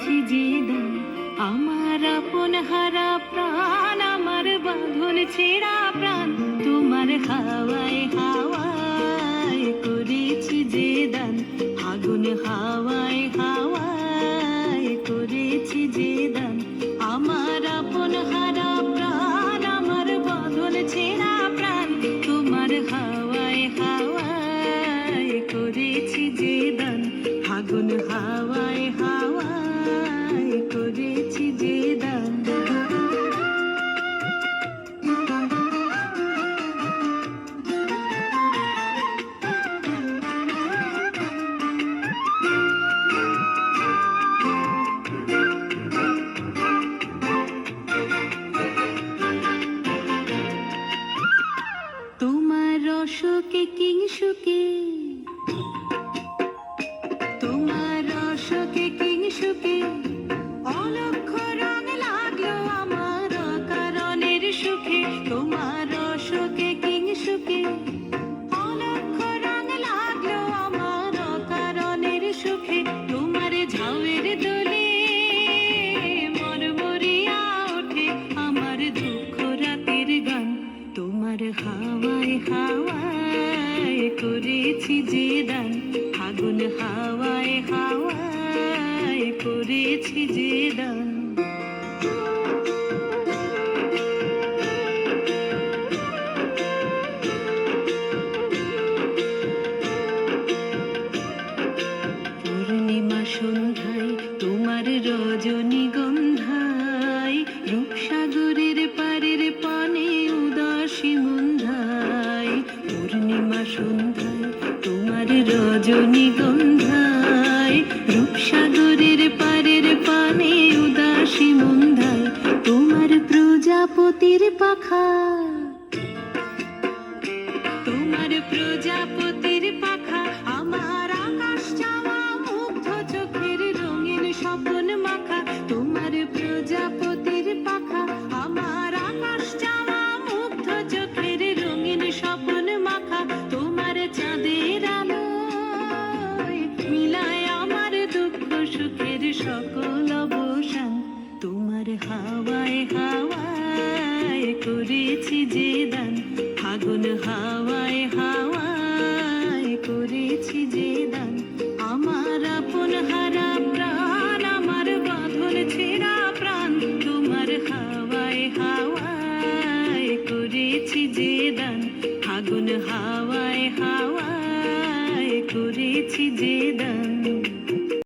করেছি যে দান, আমার আপন হারা প্রাণ, আমার বাঁধন ছেঁড়া প্রাণ, তোমার হাওয়ায় হাওয়ায় করেছি যে দান, আগুন হাওয়ায় হাওয়ায় করেছি যে দান, আমার আপন হারা প্রাণ, আমার বাঁধন ছেঁড়া প্রাণ, তোমার হাওয়ায় হাওয়ায় করেছি যে দান, আগুন হাওয়ায় হাওয়ায় করেছি যে দান। তোমার রসকে কিংসুকে, তোমার রসকে কিংসুকে অলক্ষ রং লাগলো আমার অকারণের সুখে, তোমার রসকে কিংসুকে অলক্ষ রং লাগলো আমার অকারণের সুখে, তোমার ঝাউয়ের দোলে মরমরিয়া ওঠে আমার দুঃখ রাতের গান, তোমার হাওয়ায় হাওয়ায় করেছি যে দান, আগুন হাওয়ায় হাওয়ায় করেছি যে দান। পূর্ণিমা সন্ধ্যায় তোমার রজনীগন্ধায়, রূপসাগরের পারের পানে উদাসী মন্ধায়, পূর্ণিমা সন্ধ্যায় তোমার রজনীগন্ধায়, রূপসাগরের পারের পানে উদাসী মন্ধায়, তোমার প্রজাপতির পাখা, তোমার প্রজাপতির পাখা, আমার আকাশ চাওয়া মুগ্ধ চোখের রঙিন স্বপ্ন মাখা, তোমার প্রজাপতির পাখা, আমার আকাশ চাওয়া মুগ্ধ চোখের রঙিন স্বপ্ন মাখা, তোমার চাঁদের আলোয় মিলায় আমার দুঃখ সুখের সকল অবসান, তোমার হাওয়ায় হাওয়ায় করেছি যে দান, আগুন হাওয়ায় হাওয়ায় করেছি যে দান, আমার আপন হারা প্রাণ, আমার বাঁধন ছেঁড়া প্রাণ, তোমার হাওয়ায় হাওয়ায় করেছি যে দান, আগুন হাওয়া